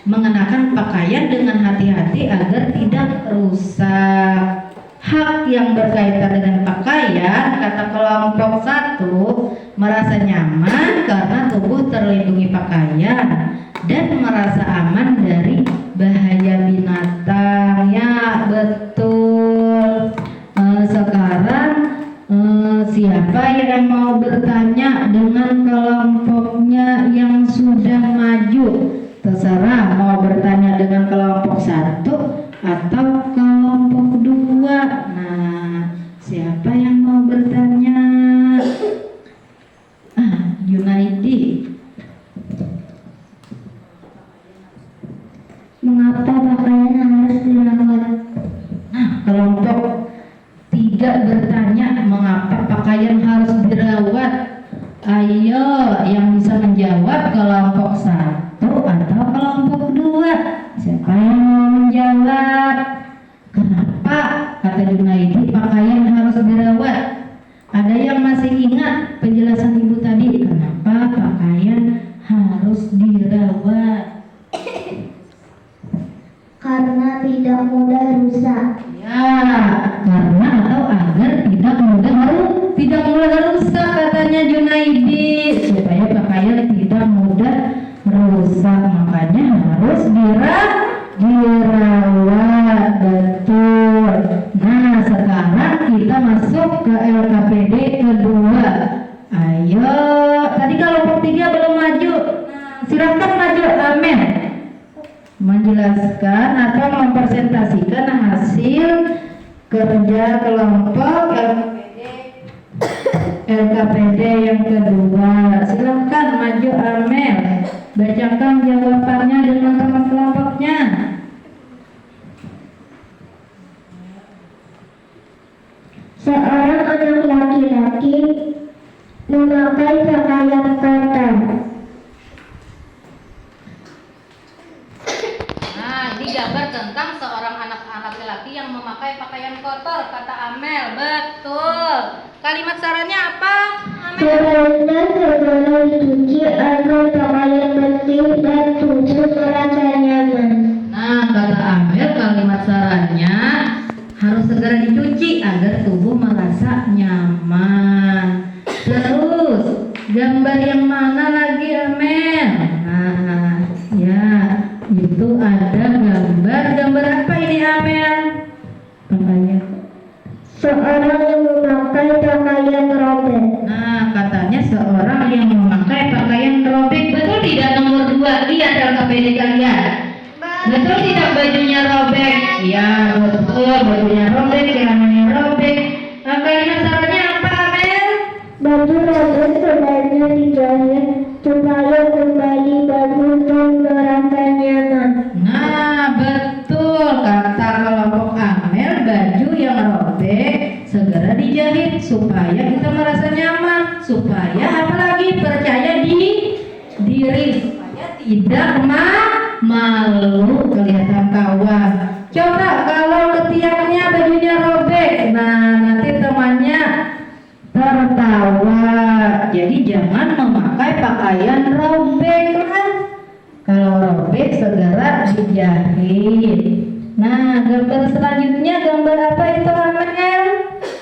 mengenakan pakaian dengan hati-hati agar tidak rusak. Hak yang berkaitan dengan pakaian, kata kelompok 1, merasa nyaman karena tubuh terlindungi pakaian dan merasa aman dari bahaya binatang. Ya, betul. Sekarang siapa yang mau bertanya dengan kelompoknya yang sudah maju? Terserah mau bertanya dengan kelompok 1 atau kelompok 2. Nah, siapa yang mau bertanya? Junaidi. Mengapa pakaian harus dirawat? Nah, kelompok 3 bertanya mengapa pakaian harus dirawat. Ayo, yang bisa menjawab kelompok 1 atau kelompok 2. Siapa yang mau menjawab? Kenapa kata Junaidi pakaian harus dirawat? Ada yang masih ingat penjelasan ibu tadi? Kenapa pakaian harus dirawat? Karena tidak mudah rusak. Ya, karena atau agar tidak mudah rusak katanya Junaidi, supaya pakaian tidak mudah rusak, makanya harus dirawat. Betul. menjelaskan atau mempresentasikan hasil kerja kelompok LKPD yang kedua. Silakan maju Amel, bacakan jawabannya dengan teman kelompoknya. Seorang anak laki-laki memakai pakaian kotor. Nah, ini gambar tentang seorang anak laki-laki yang memakai pakaian kotor, kata Amel. Betul. Kalimat sarannya apa, Amel? Sebaiknya segera dicuci agar pakaian bersih dan tubuh merasa nyaman. Nah, kata Amel, kalimat sarannya harus segera dicuci agar tubuh merasa nyaman. Terus, gambar yang mana lagi, Amel? Nah, ya, itu ada gambar apa ini, Amel? Pakaian. Seorang yang memakai pakaian robek. Nah, katanya seorang yang memakai pakaian robek. Betul tidak nomor 2? Lihat LKPD kalian. Betul tidak bajunya robek? Ya, betul, bajunya robek, celananya robek. Nah, kalimat sarannya apa, Amel? Baju robek sebaiknya dijahit supaya kembali bagus dan merasa nyaman. Nah, betul kata kelompok Amel, baju yang robek segera dijahit supaya kita merasa nyaman, supaya apalagi percaya diri, supaya tidak malu kelihatan kawan. Coba kalau ketiaknya bajunya robek, nah nanti temannya tertawa. Jadi jangan memakai pakaian robek kan? Kalau robek segera dijahit. Nah, gambar selanjutnya gambar apa itu, Amel?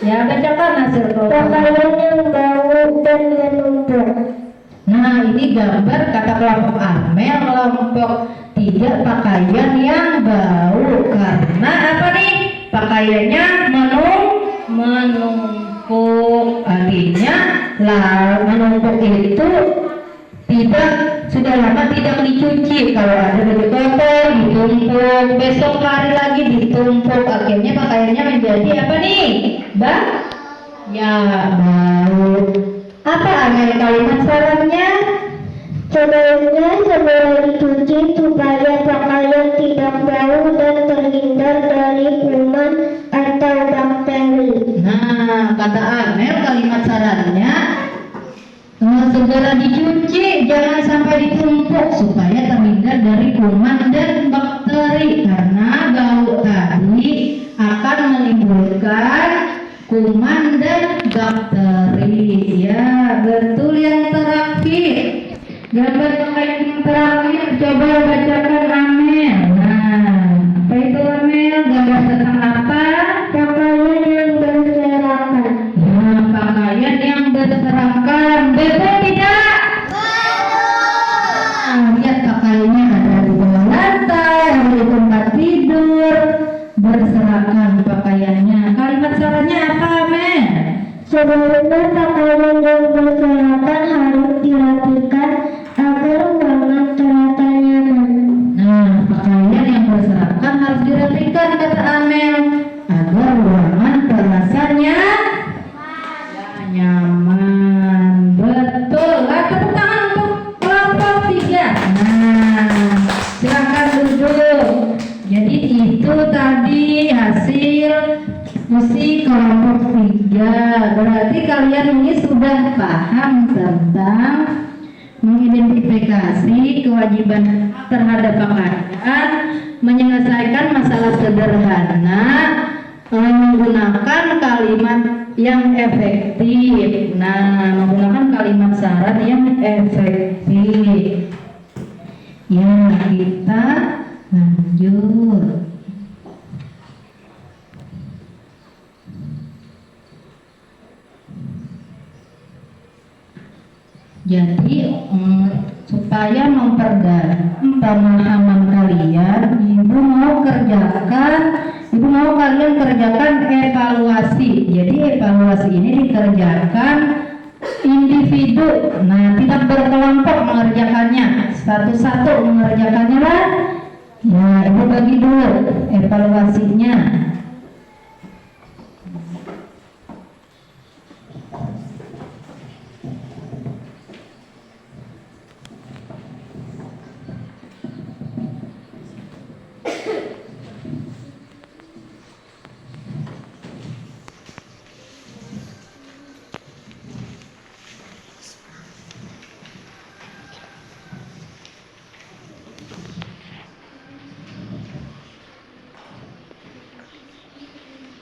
Ya, bacakan hasil Pakaian yang bau dan menumpuk. Nah, ini gambar kata kelompok Amel, kelompok 3, pakaian yang bau. Karena apa nih? Pakaiannya menumpuk. Artinya menumpuk itu sudah lama tidak dicuci. Kalau ada baju kotor ditumpuk, besok hari lagi ditumpuk, akhirnya pakaiannya menjadi apa nih? Ya, bau. Apa Amel kalimat sarannya? Sebaiknya segera dicuci supaya pakaian tidak bau dan terhindar dari kuman atau bakteri. Nah, kata Amel kalimat sarannya segera dicuci, jangan sampai ditumpuk supaya terhindar dari kuman dan bakteri, karena bau tadi akan menimbulkan kuman dan bakteri. Ya, betul yang terakhir. Gambar yang terakhir coba bacakan Amel. Nah, apa itu Amel? Gambar tentang apa? Pakaian yang berserakan. Nah, pakaian yang berserakan. Betul tidak? Nah, lihat pakaiannya ada di bawah lantai, ada di tempat tidur, berserakan pakaiannya. Kalimat sarannya apa, Amel? Sebaliknya pakaian yang berserakan harus dirapikan agar ruangan terasa nyaman. Nah, pakaian yang berserakan harus dirapikan, kata Amel, agar ruangan terasa nyaman. Betul. Tepuk tangan untuk kelompok 3. Nah, silakan duduk. Jadi itu tadi hasil musik kelompok 3. Berarti kalian ini sudah paham tentang mengidentifikasi kewajiban terhadap pakaian, menyelesaikan masalah sederhana, menggunakan kalimat yang efektif. Nah, menggunakan kalimat saran yang efektif. Ya, kita lanjut. Jadi supaya memperdalam pemahaman kalian, ibu mau kalian kerjakan evaluasi. Jadi evaluasi ini dikerjakan individu. Nah, tidak berkelompok mengerjakannya, satu-satu mengerjakannya lah. Ya, ibu bagi dulu evaluasinya.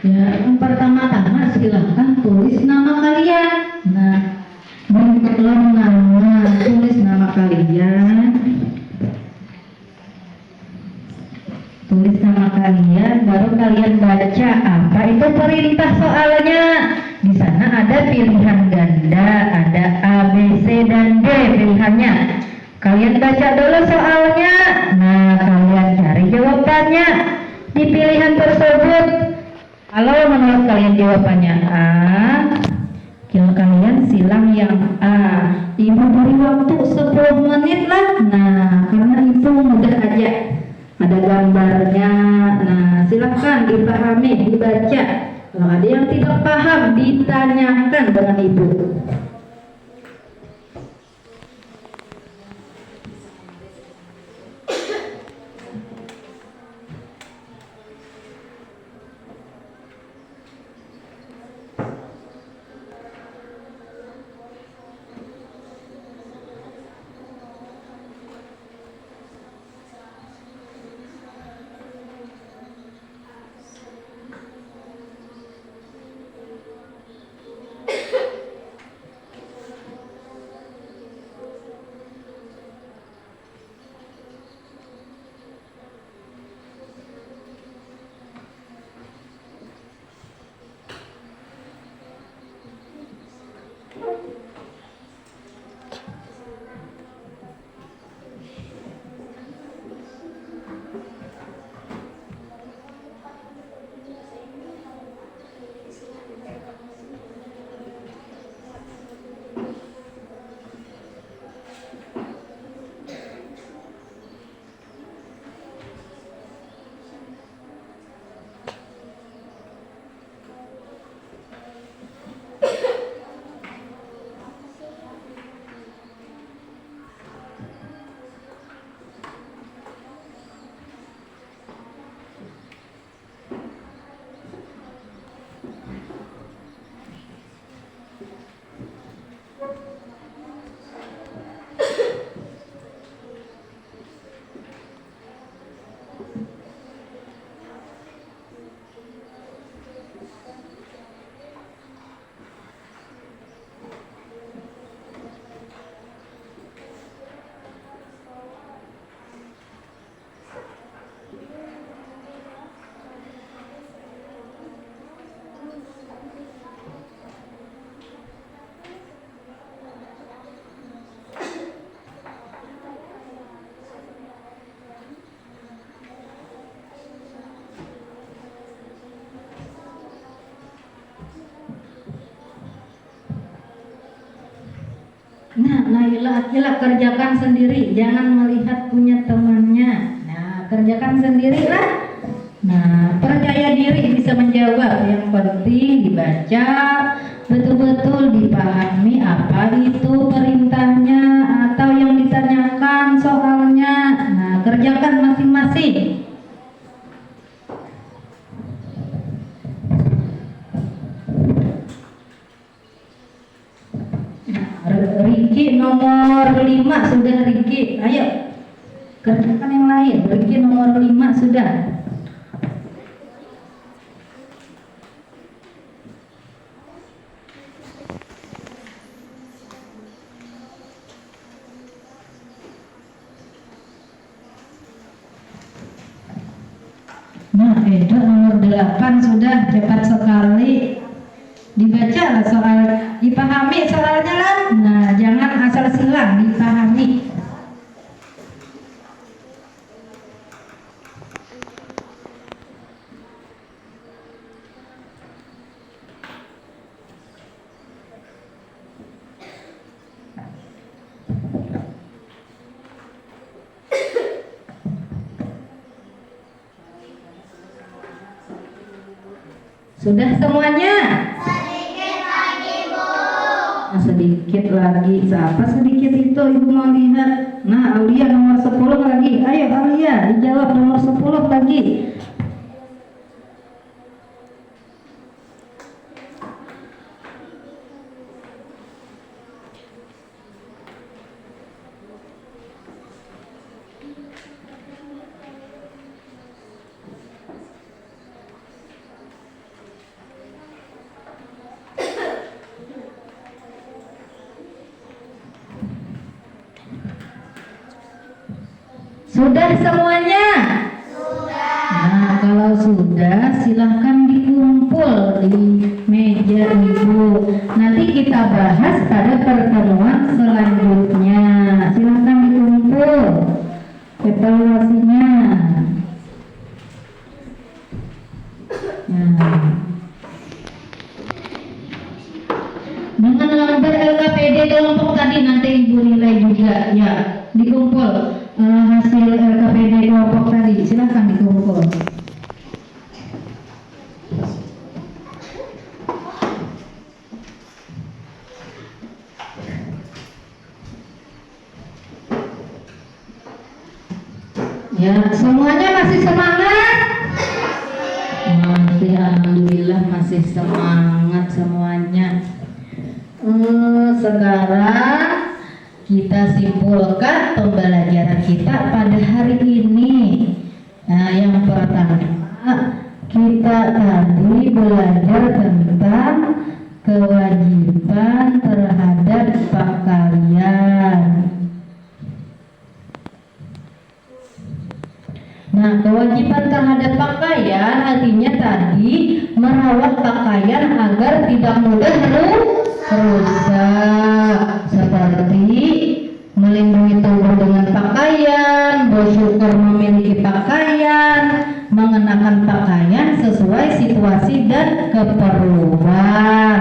Ya, yang pertama-tama silahkan tulis nama kalian. Nah, berkolom nama, tulis nama kalian. Tulis nama kalian, baru kalian baca apa itu perintah soalnya. Di sana ada pilihan ganda, ada A, B, C, dan D pilihannya. Kalian baca dulu soalnya. Nah, kalian cari jawabannya di pilihan tersebut. Kalau menurut kalian jawabannya A, kalian silang yang A. Ibu beri waktu 10 menit lah. Nah, karena itu mudah aja. Ada gambarnya. Nah, silakan dipahami, dibaca. Kalau ada yang tidak paham, ditanyakan dengan ibu. Nah, Naila, kerjakan sendiri, jangan melihat punya temannya. Nah, kerjakan sendirilah. Nah, percaya diri bisa menjawab. Yang penting dibaca, betul-betul dipahami apa itu perintahnya atau yang ditanyakan soalnya. Nah, kerjakan masing-masing. Riki nomor 5 sudah, Riki. Ayo kerjakan yang lain. Riki nomor 5 sudah. Nah, Edo nomor 8 sudah, cepat sekali. Dibaca lah soal, dipahami soalnya lah. Nah, jangan asal silang, dipahami. Sudah semuanya? Sedikit lagi. Siapa sedikit itu Ibu mau lihat? Nah, Aulia nomor 10 lagi. Ayo Aulia, dijawab nomor 10 lagi. Sudah semuanya? Nah, kalau sudah silahkan dikumpul di meja Ibu. Nanti kita bahas pada pertemuan selanjutnya. Silahkan dikumpul evaluasinya. Nah, dengan lembar LKPD kelompok tadi nanti Ibu nilai juga ya. Dikumpul hasil LKPD kelompok tadi, silahkan dikumpul. Ya, semuanya masih semangat? Masih, alhamdulillah masih semangat semuanya. Sekarang kita simpulkan pembelajaran kita pada hari ini. Nah, yang pertama kita tadi belajar tentang kewajiban terhadap pakaian. Nah, kewajiban terhadap pakaian artinya tadi merawat pakaian agar tidak mudah rusak, seperti melindungi tubuh dengan pakaian, bersyukur memiliki pakaian, mengenakan pakaian sesuai situasi dan keperluan.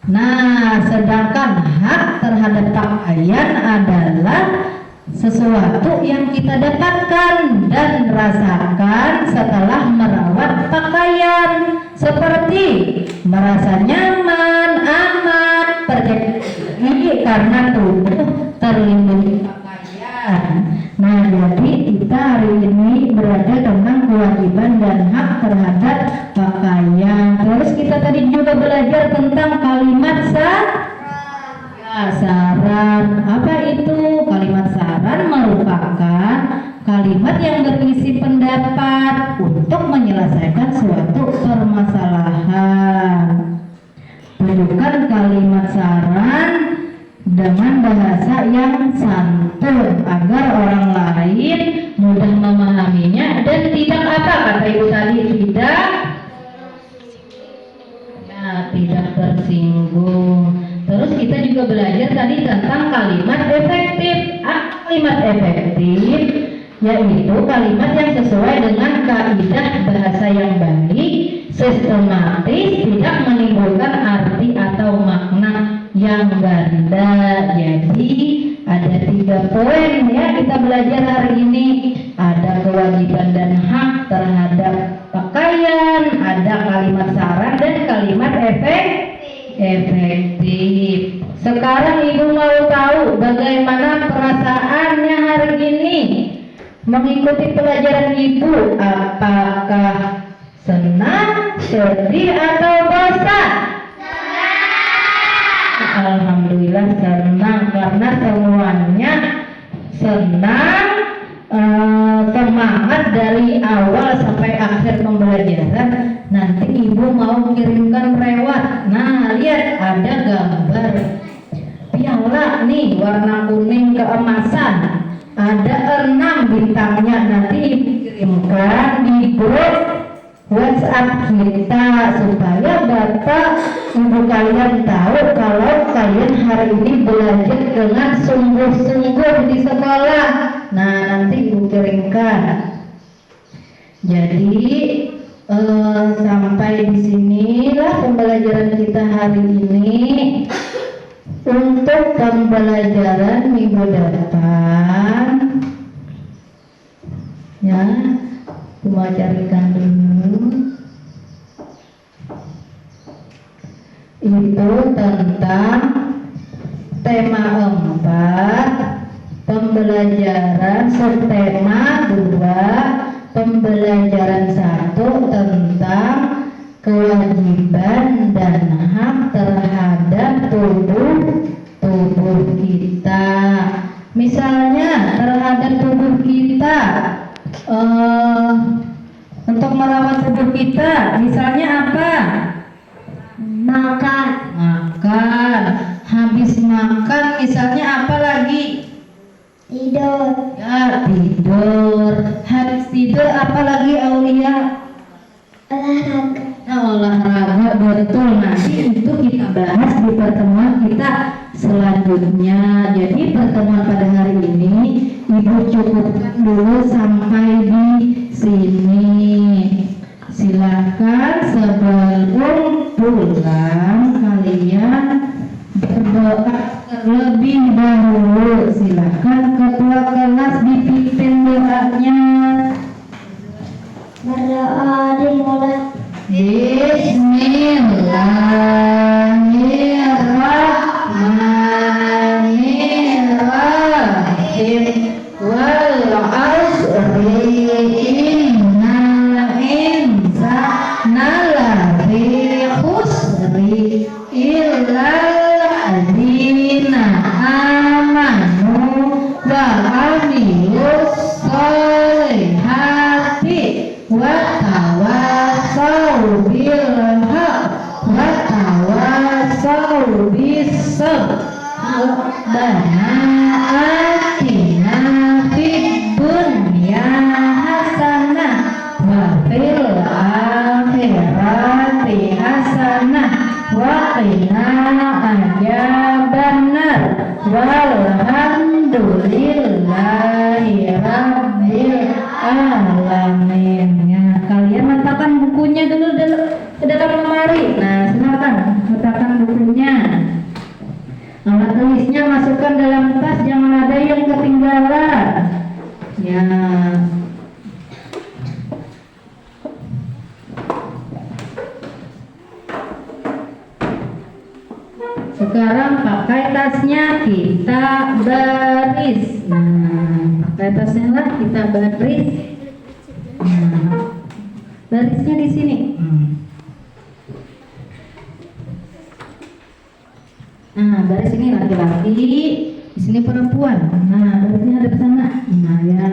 Nah, sedangkan hak terhadap pakaian adalah sesuatu yang kita dapatkan dan rasakan setelah merawat pakaian, seperti merasa nyaman, aman, percaya karena tubuh terlindungi pakaian. Nah, jadi kita hari ini belajar tentang kewajiban dan hak terhadap pakaian. Terus kita tadi juga belajar tentang kalimat saran. Apa itu? Kalimat saran merupakan kalimat yang berisi pendapat untuk menyelesaikan suatu permasalahan. Tunjukkan kalimat saran dengan bahasa yang santun agar orang lain mudah memahaminya dan tidak apa kata Ibu tadi, tidak tersinggung. Terus kita juga belajar tadi tentang kalimat efektif. Kalimat efektif yaitu kalimat yang sesuai dengan kaidah bahasa yang baik, sistematis, tidak menimbulkan arti atau makna yang ganda. Jadi ada 3 poin ya kita belajar hari ini. Ada kewajiban dan hak terhadap pakaian, ada kalimat saran dan kalimat efektif. Sekarang Ibu mau tahu bagaimana perasaannya hari ini mengikuti pelajaran Ibu. Apakah senang, sedih, atau bosan? Alhamdulillah senang, karena semuanya senang, semangat dari awal sampai akhir pembelajaran. Nanti Ibu mau kirimkan lewat. Nah, lihat ada gambar piala nih warna kuning keemasan, ada 6 bintangnya. Nanti dikirimkan di grup WhatsApp kita supaya Bapak Ibu kalian tahu kalau kalian hari ini belajar dengan sungguh-sungguh di sekolah. Nah, nanti Ibu kirimkan. Jadi sampai di sinilah pembelajaran kita hari ini. Untuk pembelajaran minggu depan, ya, aku mau carikan dulu. itu tentang tema 4, pembelajaran subtema 2, pembelajaran 1 tentang kewajiban dan hak terhadap tubuh kita. Misalnya terhadap tubuh kita, untuk merawat tubuh kita, misalnya apa? Makan. Makan. Habis makan, misalnya apa lagi? Tidur. Ya, tidur. Habis tidur apa lagi, Aulia? Olahraga. Olahraga, betul. Nanti itu kita bahas di pertemuan kita selanjutnya. Jadi pertemuan pada hari ini Ibu cukupkan dulu sampai di sini. Silakan sebelum pulang kalian berdoa terlebih dahulu. Silakan ketua kelas dipimpin doanya. Berdoa dimulai. Bismillahirrahmanirrahim. Wal 'asri innal insana lafi khusri illa alladzina amanu wa 'amilus sholihati wa tawassaw bil haqq wa tawassaw bis sabr. Rabbana atina fid dunya hasanah wa fil akhirati hasanah wa qina adzabannar walhamdulillahi rabbil alamin. Ya, kalian letakkan bukunya dulu ke dalam lemari. Nah, silakan letakkan bukunya. Alat tulisnya masukkan dalam tas, jangan ada yang ketinggalan. Ya. Sekarang pakai tasnya kita baris. Nah, pakai tasnya lah kita baris. Nah, barisnya di sini. Nah, baris ini laki-laki, di sini perempuan. Nah, barisnya ada di sana. Nah, ya.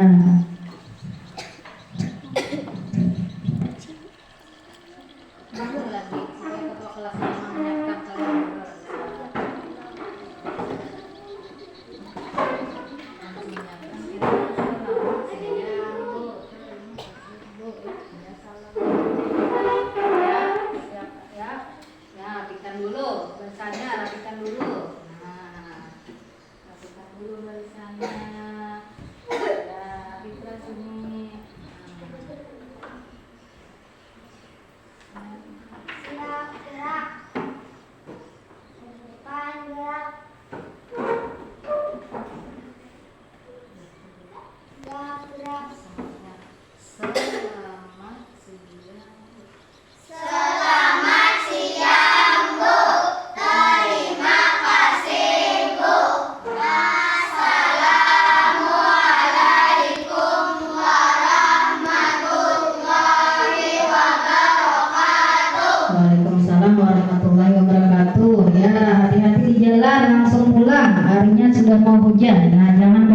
Waalaikumsalam warahmatullahi wabarakatuh. Ya, hati-hati di jalan, langsung pulang. Harinya sudah mau hujan. Nah, jangan